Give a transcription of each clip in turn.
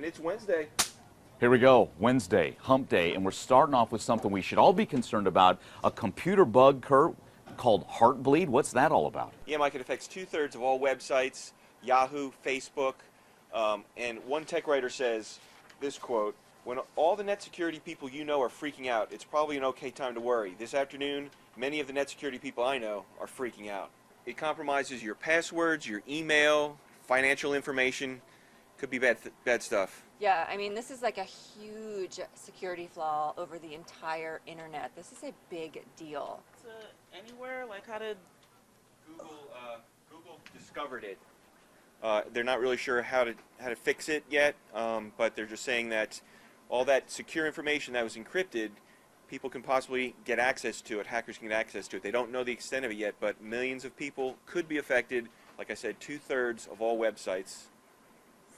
And it's Wednesday. Here we go, Wednesday, hump day, and we're starting off with something we should all be concerned about, a computer bug, Kurt, called Heartbleed. What's that all about? Yeah, Mike, it affects 2/3 of all websites, Yahoo, Facebook, and one tech writer says this quote, "When all the net security people you know are freaking out, it's probably an okay time to worry. This afternoon, many of the net security people I know are freaking out. It compromises your passwords, your email, financial information. Could be bad stuff." Yeah, I mean, this is like a huge security flaw over the entire internet. This is a big deal. Anywhere? Like, how did Google discovered it? They're not really sure how to fix it yet, but they're just saying that all that secure information that was encrypted, people can possibly get access to it. Hackers can get access to it. They don't know the extent of it yet, but millions of people could be affected. Like I said, 2/3 of all websites.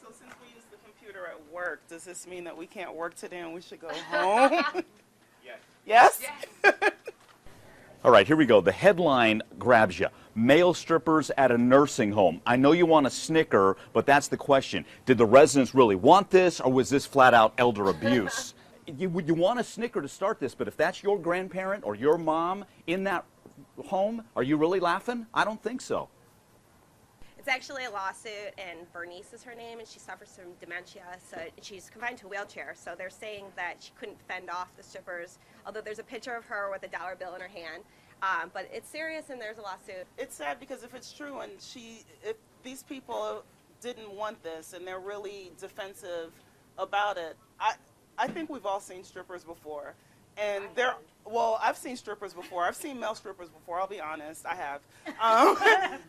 So since we use the computer at work, does this mean that we can't work today and we should go home? Yes. Yes? All right, here we go. The headline grabs you. Male strippers at a nursing home. I know you want a snicker, but that's the question. Did the residents really want this, or was this flat-out elder abuse? You want a snicker to start this, but if that's your grandparent or your mom in that home, are you really laughing? I don't think so. It's actually a lawsuit, and Bernice is her name, and she suffers from dementia, so she's confined to a wheelchair. So they're saying that she couldn't fend off the strippers, although there's a picture of her with a dollar bill in her hand. But it's serious, and there's a lawsuit. It's sad because if it's true and if these people didn't want this and they're really defensive about it, I think we've all seen strippers before. And well, I've seen strippers before. I've seen male strippers before, I'll be honest, I have.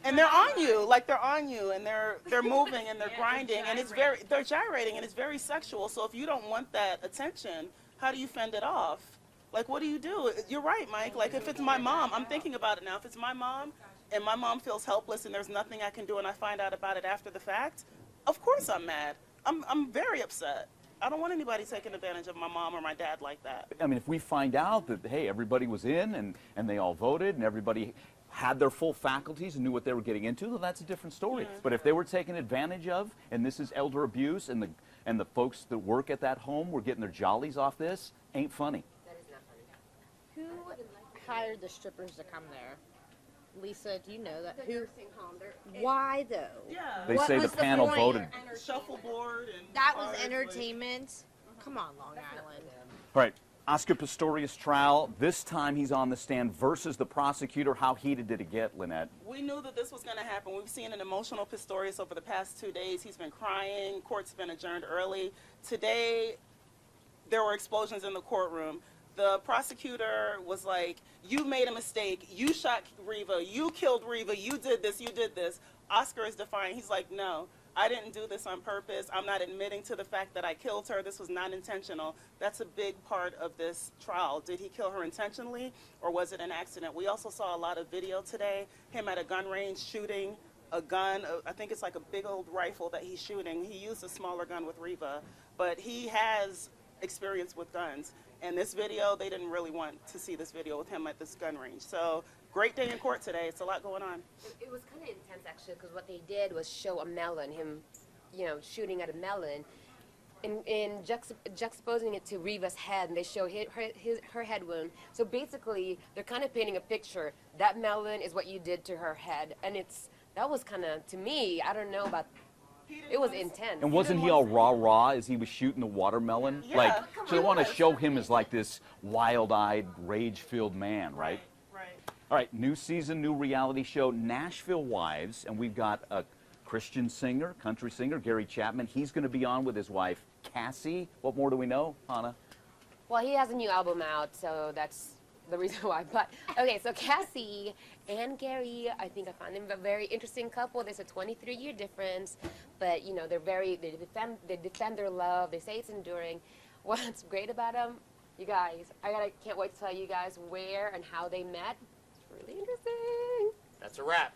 And they're on you, like they're on you, and they're moving and they're grinding, and they're gyrating, and it's very sexual. So if you don't want that attention, how do you fend it off? Like, what do you do? You're right, Mike. Like, if it's my mom, I'm thinking about it now. If it's my mom and my mom feels helpless and there's nothing I can do and I find out about it after the fact, of course I'm mad. I'm very upset. I don't want anybody taking advantage of my mom or my dad like that. I mean, if we find out that, hey, everybody was in and they all voted and everybody had their full faculties and knew what they were getting into, well, that's a different story. Mm-hmm. But if they were taken advantage of, and this is elder abuse, and the folks that work at that home were getting their jollies off this, ain't funny. Who hired the strippers to come there? Lisa, do you know that? The nursing home. Why though? Yeah. They What say the was the panel point? voted. Shuffleboard and That was bars, like- entertainment. Come on, Long Island. All right, Oscar Pistorius trial. This time he's on the stand versus the prosecutor. How heated did it get, Lynette? We knew that this was going to happen. We've seen an emotional Pistorius over the past 2 days. He's been crying. Court's been adjourned early. Today, there were explosions in the courtroom. The prosecutor was like, you made a mistake. You shot Reva. You killed Reva. You did this. You did this. Oscar is defying. He's like, no, I didn't do this on purpose. I'm not admitting to the fact that I killed her. This was not intentional. That's a big part of this trial. Did he kill her intentionally, or was it an accident? We also saw a lot of video today, him at a gun range shooting a gun. I think it's like a big old rifle that he's shooting. He used a smaller gun with Reva, but he has experience with guns. And this video, they didn't really want to see this video with him at this gun range. So great day in court today. It's a lot going on. It was kind of intense, actually, because what they did was show a melon, him, shooting at a melon, and juxtaposing it to Reva's head, and they show her head wound. So basically, they're kind of painting a picture. That melon is what you did to her head, and that was kind of, to me, I don't know about. It was intense. And wasn't he all rah-rah as he was shooting the watermelon? Yeah. Like, so they want to show him as like this wild-eyed, rage-filled man, right? Right. All right, new season, new reality show, Nashville Wives, and we've got a Christian singer, country singer, Gary Chapman. He's going to be on with his wife, Cassie. What more do we know, Hannah? Well, he has a new album out, so that's the reason why. But okay, so Cassie and Gary, I think I found them a very interesting couple. There's a 23-year difference, but they defend their love. They say it's enduring. What's great about them, you guys, can't wait to tell you guys where and how they met. It's really interesting. That's a wrap.